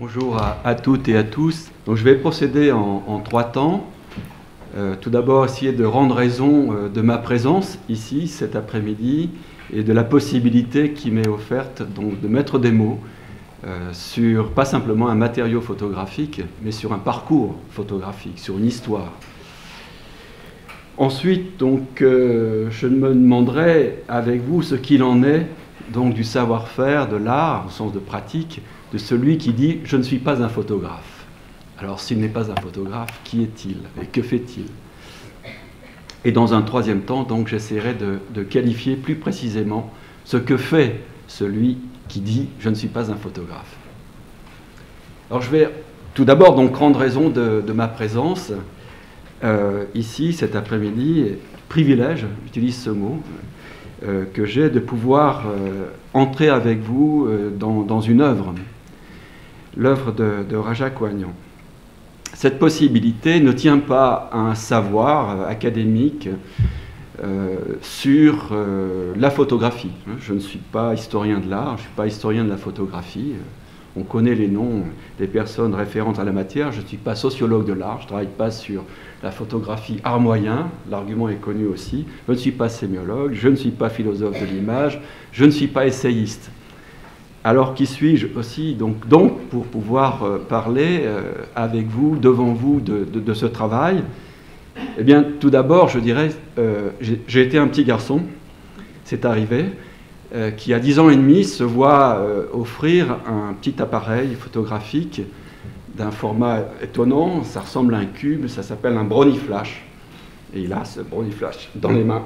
Bonjour à toutes et à tous. Donc, je vais procéder en trois temps. Tout d'abord, essayer de rendre raison de ma présence ici cet après-midi et de la possibilité qui m'est offerte donc, de mettre des mots sur pas simplement un matériau photographique, mais sur un parcours photographique, sur une histoire. Ensuite, donc, je me demanderai avec vous ce qu'il en est donc, du savoir-faire, de l'art, au sens de pratique, de celui qui dit « je ne suis pas un photographe ». Alors, s'il n'est pas un photographe, qui est-il et que fait-il? Et dans un troisième temps, donc, j'essaierai de qualifier plus précisément ce que fait celui qui dit « je ne suis pas un photographe ». Alors, je vais tout d'abord donc rendre raison de ma présence ici, cet après-midi, privilège, j'utilise ce mot, que j'ai de pouvoir entrer avec vous dans une œuvre, l'œuvre de Raja Kohanyan. Cette possibilité ne tient pas à un savoir académique sur la photographie. Je ne suis pas historien de l'art, je ne suis pas historien de la photographie. On connaît les noms des personnes référentes à la matière. Je ne suis pas sociologue de l'art, je ne travaille pas sur la photographie art moyen, l'argument est connu aussi. Je ne suis pas sémiologue, je ne suis pas philosophe de l'image, je ne suis pas essayiste. Alors qui suis-je aussi donc pour pouvoir parler avec vous, devant vous, de ce travail? Eh bien, tout d'abord, je dirais, j'ai été un petit garçon, c'est arrivé, qui à 10 ans et demi se voit offrir un petit appareil photographique d'un format étonnant, ça ressemble à un cube, ça s'appelle un Brownie Flash. Et il a ce Brownie Flash dans les mains.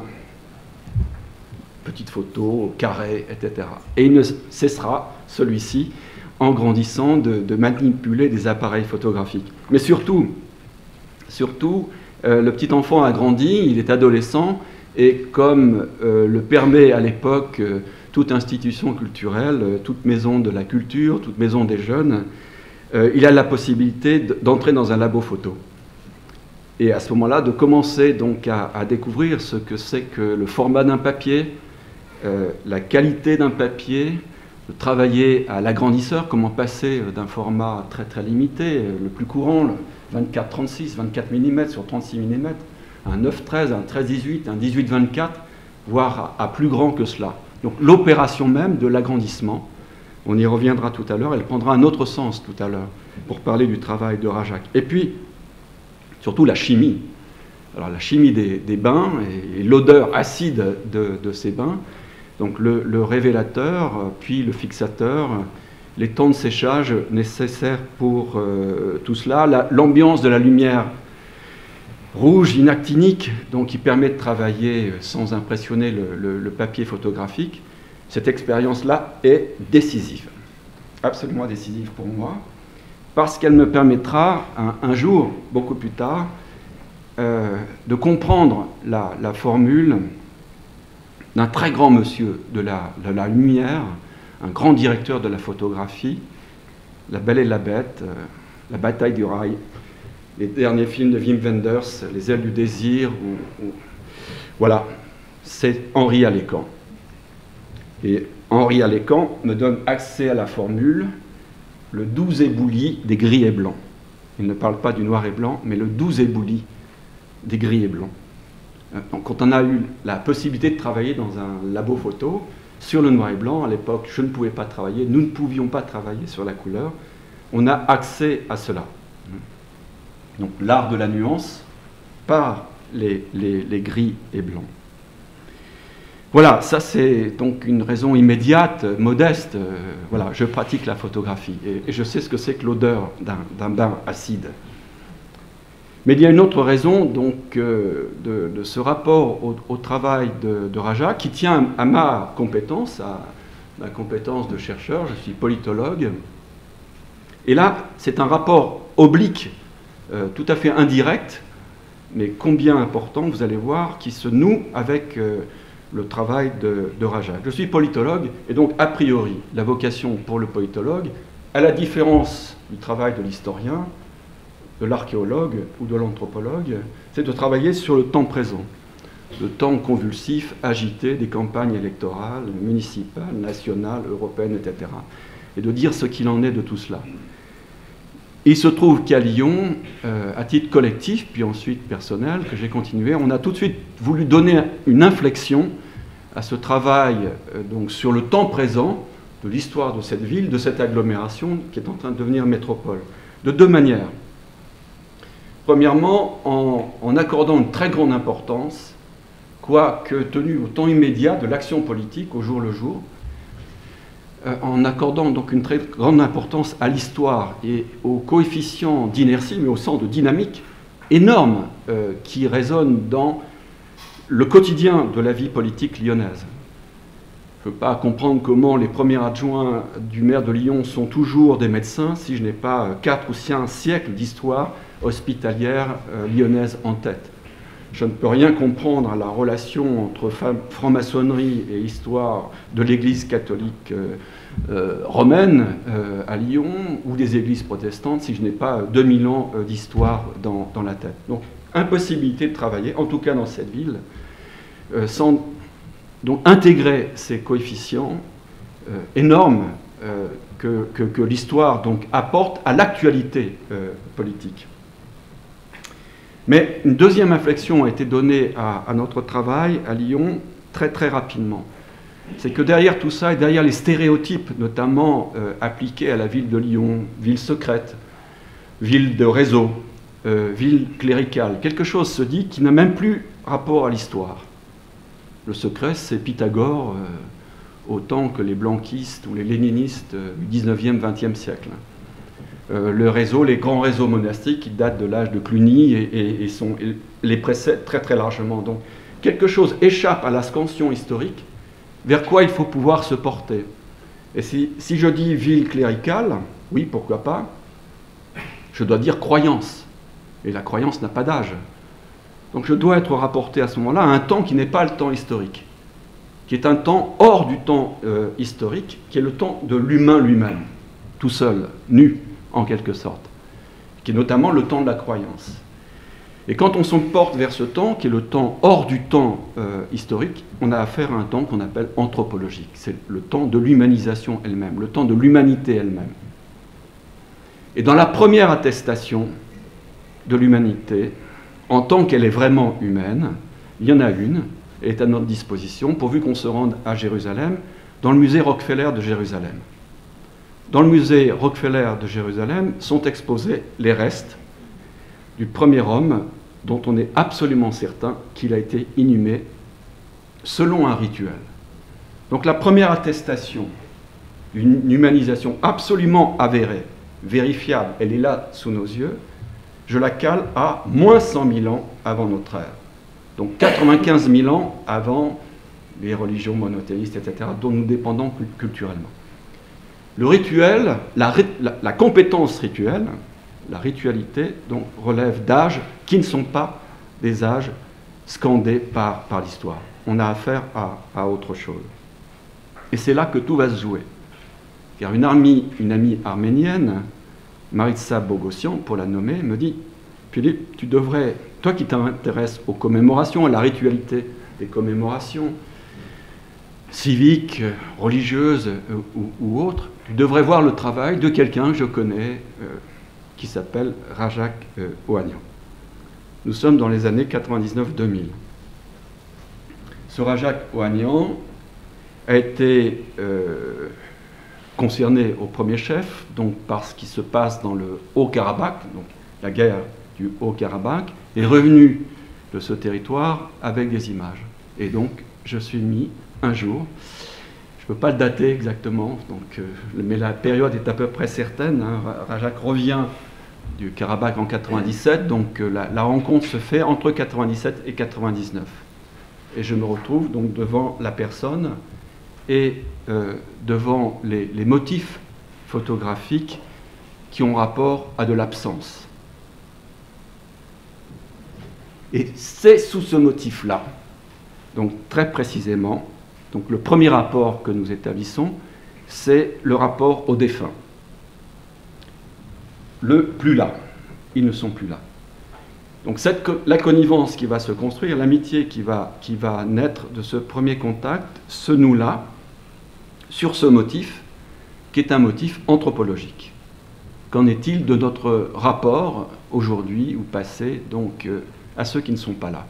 Petite photo, carré, etc. Et il ne cessera, celui-ci, en grandissant, de manipuler des appareils photographiques. Mais surtout, le petit enfant a grandi, il est adolescent, et comme le permet à l'époque toute institution culturelle, toute maison de la culture, toute maison des jeunes, il a la possibilité d'entrer dans un labo photo. Et à ce moment-là, de commencer donc à découvrir ce que c'est que le format d'un papier, la qualité d'un papier, de travailler à l'agrandisseur, comment passer d'un format très très limité, le plus courant, le 24-36, 24 mm sur 36 mm, un 9-13, un 13-18, un 18-24, voire à plus grand que cela. Donc l'opération même de l'agrandissement, on y reviendra tout à l'heure, elle prendra un autre sens tout à l'heure pour parler du travail de Rajak. Et puis, surtout la chimie. Alors la chimie des bains et l'odeur acide de ces bains, donc le révélateur, puis le fixateur, les temps de séchage nécessaires pour tout cela, l'ambiance de la lumière rouge inactinique, donc qui permet de travailler sans impressionner le papier photographique. Cette expérience-là est décisive, absolument décisive pour moi, parce qu'elle me permettra un jour, beaucoup plus tard, de comprendre la formule d'un très grand monsieur de la lumière, un grand directeur de la photographie, La Belle et la Bête, La Bataille du Rail, les derniers films de Wim Wenders, Les Ailes du Désir, voilà, c'est Henri Alécan. Et Henri Alécan me donne accès à la formule, le 12 éboulis des gris et blancs. Il ne parle pas du noir et blanc, mais le 12 éboulis des gris et blancs. Donc, quand on a eu la possibilité de travailler dans un labo photo, sur le noir et blanc, à l'époque, je ne pouvais pas travailler, nous ne pouvions pas travailler sur la couleur, on a accès à cela. Donc l'art de la nuance par les gris et blancs. Voilà, ça c'est donc une raison immédiate, modeste. Voilà, je pratique la photographie et je sais ce que c'est que l'odeur d'un bain acide. Mais il y a une autre raison donc, de ce rapport au travail de Raja qui tient à ma compétence, à ma compétence de chercheur. Je suis politologue. Et là, c'est un rapport oblique, tout à fait indirect, mais combien important, vous allez voir, qui se noue avec le travail de Raja. Je suis politologue, et donc, a priori, la vocation pour le politologue, à la différence du travail de l'historien, de l'archéologue ou de l'anthropologue, c'est de travailler sur le temps présent, le temps convulsif, agité des campagnes électorales, municipales, nationales, européennes, etc. Et de dire ce qu'il en est de tout cela. Il se trouve qu'à Lyon, à titre collectif, puis ensuite personnel, que j'ai continué, on a tout de suite voulu donner une inflexion à ce travail donc sur le temps présent de l'histoire de cette ville, de cette agglomération qui est en train de devenir métropole, de deux manières. Premièrement, en accordant une très grande importance, quoique tenue au temps immédiat de l'action politique, au jour le jour, en accordant donc une très grande importance à l'histoire et aux coefficients d'inertie, mais au sens de dynamique énorme qui résonne dans le quotidien de la vie politique lyonnaise. Je ne peux pas comprendre comment les premiers adjoints du maire de Lyon sont toujours des médecins si je n'ai pas 4 ou 5 siècles d'histoire hospitalière lyonnaise en tête. Je ne peux rien comprendre à la relation entre franc-maçonnerie et histoire de l'Église catholique romaine à Lyon ou des églises protestantes si je n'ai pas 2000 ans d'histoire dans la tête. Donc, impossibilité de travailler, en tout cas dans cette ville, sans donc intégrer ces coefficients énormes que l'histoire donc apporte à l'actualité politique. Mais une deuxième inflexion a été donnée à notre travail à Lyon très très rapidement. C'est que derrière tout ça, et derrière les stéréotypes notamment appliqués à la ville de Lyon, ville secrète, ville de réseau, ville cléricale, quelque chose se dit qui n'a même plus rapport à l'histoire. Le secret, c'est Pythagore, autant que les blanquistes ou les léninistes du 19e, 20e siècle. Le réseau, les grands réseaux monastiques qui datent de l'âge de Cluny et les précèdent très très largement. Donc quelque chose échappe à la scansion historique vers quoi il faut pouvoir se porter. Et si je dis ville cléricale, oui, pourquoi pas, je dois dire croyance. Et la croyance n'a pas d'âge. Donc je dois être rapporté à ce moment-là à un temps qui n'est pas le temps historique, qui est un temps hors du temps historique, qui est le temps de l'humain lui-même, tout seul, nu, en quelque sorte, qui est notamment le temps de la croyance. Et quand on se porte vers ce temps, qui est le temps hors du temps historique, on a affaire à un temps qu'on appelle anthropologique. C'est le temps de l'humanisation elle-même, le temps de l'humanité elle-même. Et dans la première attestation de l'humanité, en tant qu'elle est vraiment humaine, il y en a une, elle est à notre disposition, pourvu qu'on se rende à Jérusalem, dans le musée Rockefeller de Jérusalem. Dans le musée Rockefeller de Jérusalem sont exposés les restes du premier homme dont on est absolument certain qu'il a été inhumé selon un rituel. Donc la première attestation d'une humanisation absolument avérée, vérifiable, elle est là sous nos yeux, je la cale à moins 100 000 ans avant notre ère. Donc 95 000 ans avant les religions monothéistes, etc., dont nous dépendons culturellement. Le rituel, la compétence rituelle, la ritualité, donc, relève d'âges qui ne sont pas des âges scandés par l'histoire. On a affaire à autre chose. Et c'est là que tout va se jouer. Car une amie arménienne, Maritsa Bogossian, pour la nommer, me dit « Philippe, tu devrais, toi qui t'intéresses aux commémorations, à la ritualité des commémorations civiques, religieuses ou autres, tu devrais voir le travail de quelqu'un que je connais qui s'appelle Rajak Ohanian. » Nous sommes dans les années 99-2000. Ce Rajak Ohanian a été concerné au premier chef, donc par ce qui se passe dans le Haut-Karabakh, donc la guerre du Haut-Karabakh, est revenu de ce territoire avec des images. Et donc, je suis mis un jour, je ne peux pas le dater exactement, donc, mais la période est à peu près certaine. Hein. Rajak revient du Karabakh en 97, donc la rencontre se fait entre 97 et 99. Et je me retrouve donc devant la personne et devant les motifs photographiques qui ont rapport à de l'absence. Et c'est sous ce motif-là, donc très précisément, donc le premier rapport que nous établissons, c'est le rapport aux défunts. Le plus là, ils ne sont plus là. Donc la connivence qui va se construire, l'amitié qui va naître de ce premier contact, se noue là, sur ce motif, qui est un motif anthropologique. qu'en est-il de notre rapport aujourd'hui ou passé donc à ceux qui ne sont pas là.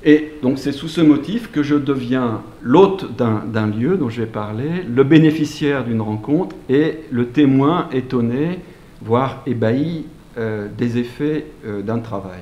Et donc c'est sous ce motif que je deviens l'hôte d'un lieu dont je vais parler, le bénéficiaire d'une rencontre et le témoin étonné, voire ébahi des effets d'un travail.